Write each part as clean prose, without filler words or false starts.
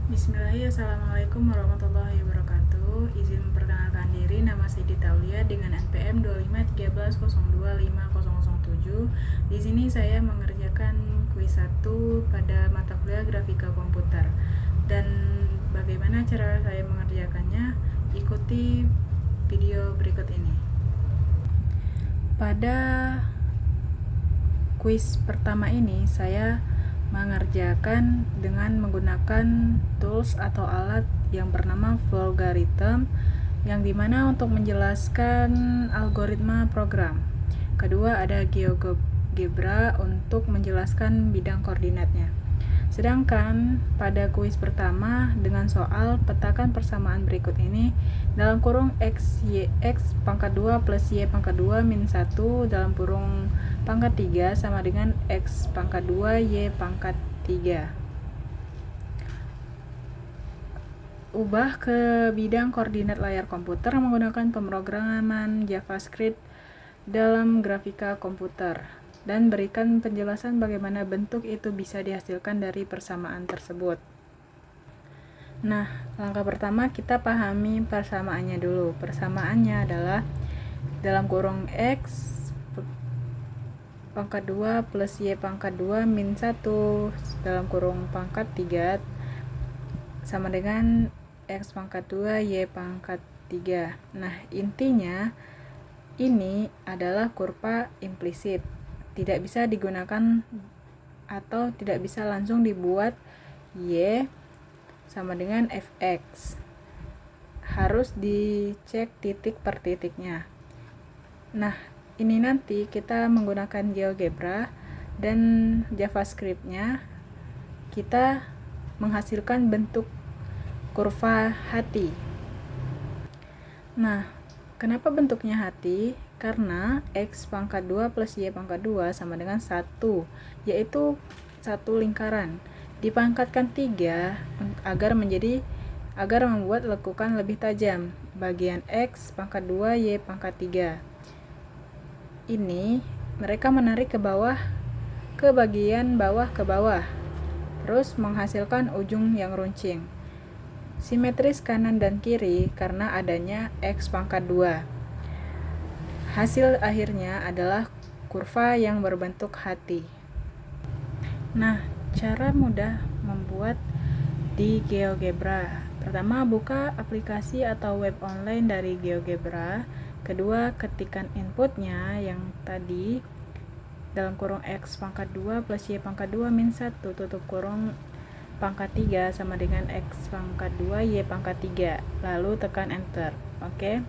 Bismillahirrahmanirrahim. Assalamualaikum warahmatullahi wabarakatuh. Izin memperkenalkan diri, nama Siti Taulia dengan NPM 2513025007. Di sini saya mengerjakan kuis 1 pada mata kuliah grafika komputer. Dan bagaimana cara saya mengerjakannya? Ikuti video berikut ini. Pada kuis pertama ini saya mengerjakan dengan menggunakan tools atau alat yang bernama Flowgarithm, yang dimana untuk menjelaskan algoritma program. Kedua ada GeoGebra untuk menjelaskan bidang koordinatnya. Sedangkan pada kuis pertama dengan soal petakan persamaan berikut ini dalam kurung x pangkat 2 plus y pangkat 2 min 1 dalam kurung pangkat 3 sama dengan x pangkat 2 y pangkat 3. Ubah ke bidang koordinat layar komputer menggunakan pemrograman JavaScript dalam grafika komputer, dan berikan penjelasan bagaimana bentuk itu bisa dihasilkan dari persamaan tersebut. Nah, langkah pertama kita pahami persamaannya dulu. Persamaannya adalah dalam kurung x pangkat 2 plus y pangkat 2 min 1 dalam kurung pangkat 3 sama dengan x pangkat 2 y pangkat 3. Nah, intinya ini adalah kurva implisit. Tidak bisa digunakan atau tidak bisa langsung dibuat y sama dengan fx. Harus dicek titik per titiknya. Nah, ini nanti kita menggunakan GeoGebra dan JavaScript-nya, kita menghasilkan bentuk kurva hati. Nah, kenapa bentuknya hati? Karena x pangkat 2 plus y pangkat 2 sama dengan 1, yaitu satu lingkaran. Dipangkatkan 3 agar membuat lekukan lebih tajam. Bagian x pangkat 2 y pangkat 3. Ini mereka menarik ke bawah, ke bagian bawah ke bawah, terus menghasilkan ujung yang runcing. Simetris kanan dan kiri karena adanya x pangkat 2. Hasil akhirnya adalah kurva yang berbentuk hati. Nah, cara mudah membuat di GeoGebra. Pertama, buka aplikasi atau web online dari GeoGebra. Kedua, ketikkan inputnya yang tadi dalam kurung x pangkat 2 plus y pangkat 2 min 1 tutup kurung pangkat 3 sama dengan x pangkat 2 y pangkat 3, lalu tekan enter. Oke.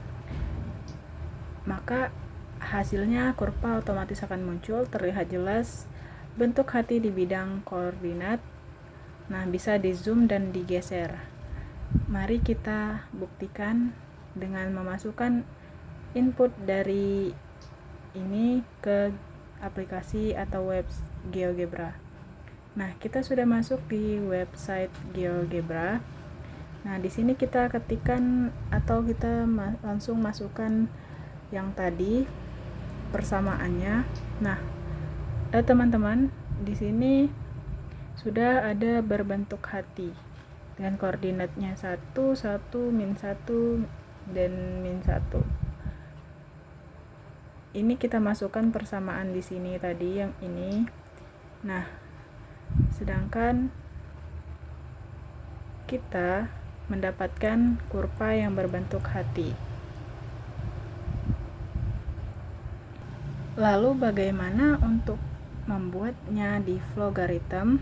Maka hasilnya kurva otomatis akan muncul, terlihat jelas bentuk hati di bidang koordinat. Nah, bisa di zoom dan digeser. Mari kita buktikan dengan memasukkan input dari ini ke aplikasi atau web GeoGebra. Nah, kita sudah masuk di website GeoGebra. Nah, di sini kita ketikkan atau kita langsung masukkan yang tadi persamaannya. Nah, teman-teman, di sini sudah ada berbentuk hati dengan koordinatnya 1, 1, min 1 dan min 1. Ini kita masukkan persamaan di sini tadi yang ini. Nah, sedangkan kita mendapatkan kurva yang berbentuk hati. Lalu bagaimana untuk membuatnya di Flowgarithm?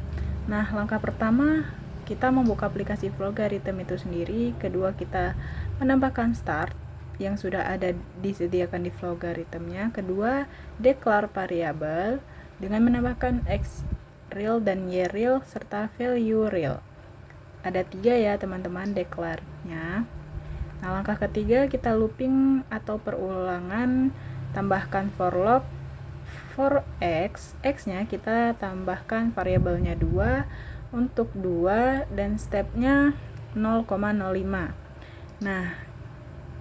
Nah, langkah pertama kita membuka aplikasi Flowgarithm itu sendiri. Kedua, kita menambahkan start yang sudah ada disediakan di Flowgarithmnya. Kedua, declare variabel dengan menambahkan x real dan y real serta value real. Ada 3 ya teman-teman declare-nya. Nah, langkah ketiga kita looping atau perulangan, tambahkan for loop. For x-nya kita tambahkan variabelnya 2 untuk 2 dan stepnya 0,05. Nah,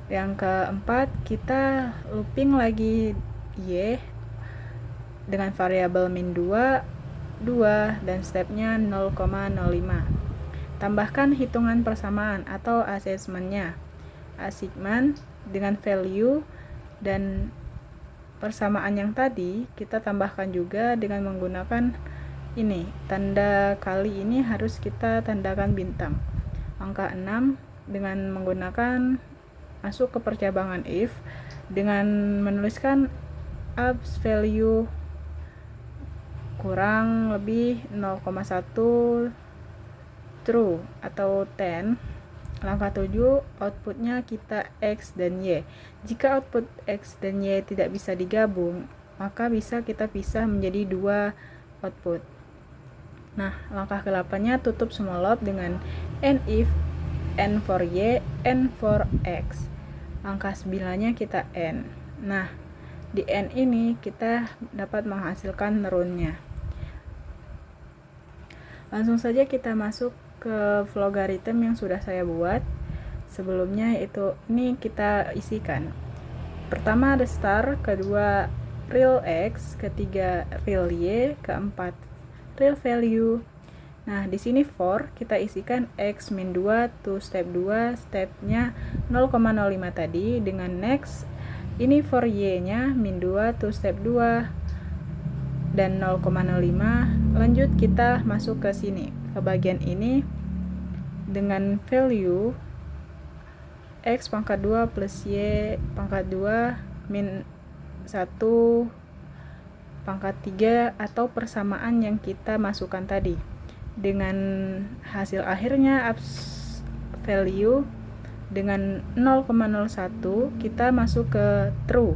yang keempat kita looping lagi y dengan variabel min 2 dan stepnya 0,05. tambahkan hitungan persamaan atau assessment-nya. Assignment dengan value dan persamaan yang tadi kita tambahkan juga dengan menggunakan ini. Tanda kali ini harus kita tandakan bintang. Angka 6 dengan menggunakan masuk ke percabangan if dengan menuliskan abs value kurang lebih 0,1 true atau 10. Langkah 7, outputnya kita X dan Y. Jika output X dan Y tidak bisa digabung, maka bisa kita pisah menjadi dua output. Nah, langkah ke-8-nya tutup semua loop dengan and if n for Y, n for X. Langkah 9-nya kita n. Nah, di n ini kita dapat menghasilkan run-nya. Langsung saja kita masuk ke logaritm yang sudah saya buat sebelumnya, yaitu ini kita isikan. Pertama ada star, kedua real X, ketiga real Y, keempat real value. Nah, di sini for kita isikan X min 2 to step 2, stepnya 0,05 tadi dengan next. Ini for Y nya min 2 to step 2 dan 0,05. Lanjut kita masuk ke sini, ke bagian ini dengan value X pangkat 2 plus Y pangkat 2 min 1 pangkat 3 atau persamaan yang kita masukkan tadi. Dengan hasil akhirnya abs value dengan 0,01 kita masuk ke true.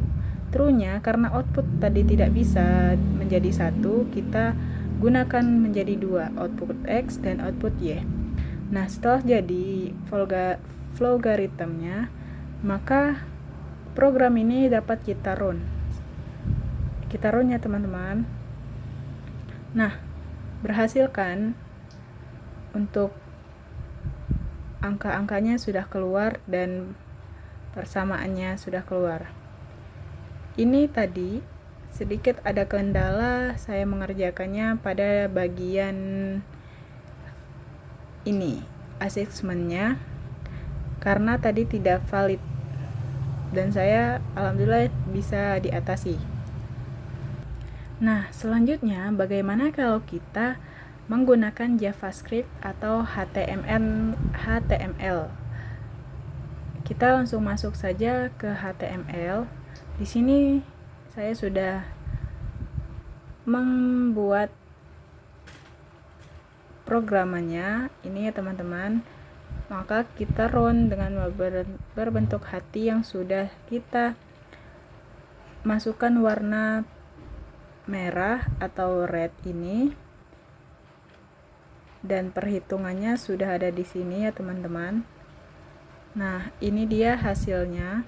True-nya karena output tadi tidak bisa menjadi 1, kita gunakan menjadi 2, output X dan output Y. Nah, setelah jadi logaritmnya, maka program ini dapat kita run. Kita run ya teman-teman. Nah, berhasil kan? Untuk angka-angkanya sudah keluar dan persamaannya sudah keluar. Ini tadi sedikit ada kendala saya mengerjakannya pada bagian ini, assessment-nya, karena tadi tidak valid dan saya alhamdulillah bisa diatasi. Nah, selanjutnya bagaimana kalau kita menggunakan JavaScript atau HTML? Kita langsung masuk saja ke HTML. Di sini saya sudah membuat programannya ini ya teman-teman. Maka kita run dengan berbentuk hati yang sudah kita masukkan warna merah atau red ini, dan perhitungannya sudah ada di sini ya teman-teman. Nah, ini dia hasilnya.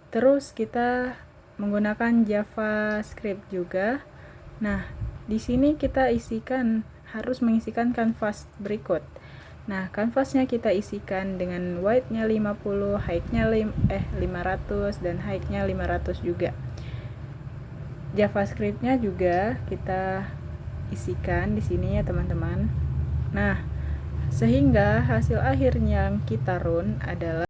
Terus kita menggunakan JavaScript juga. Nah, di sini kita harus mengisikan kanvas berikut. Nah, kanvasnya kita isikan dengan width-nya 50, height-nya 500 dan height-nya 500 juga. JavaScript-nya juga kita isikan di sini ya teman-teman. Nah, sehingga hasil akhir yang kita run adalah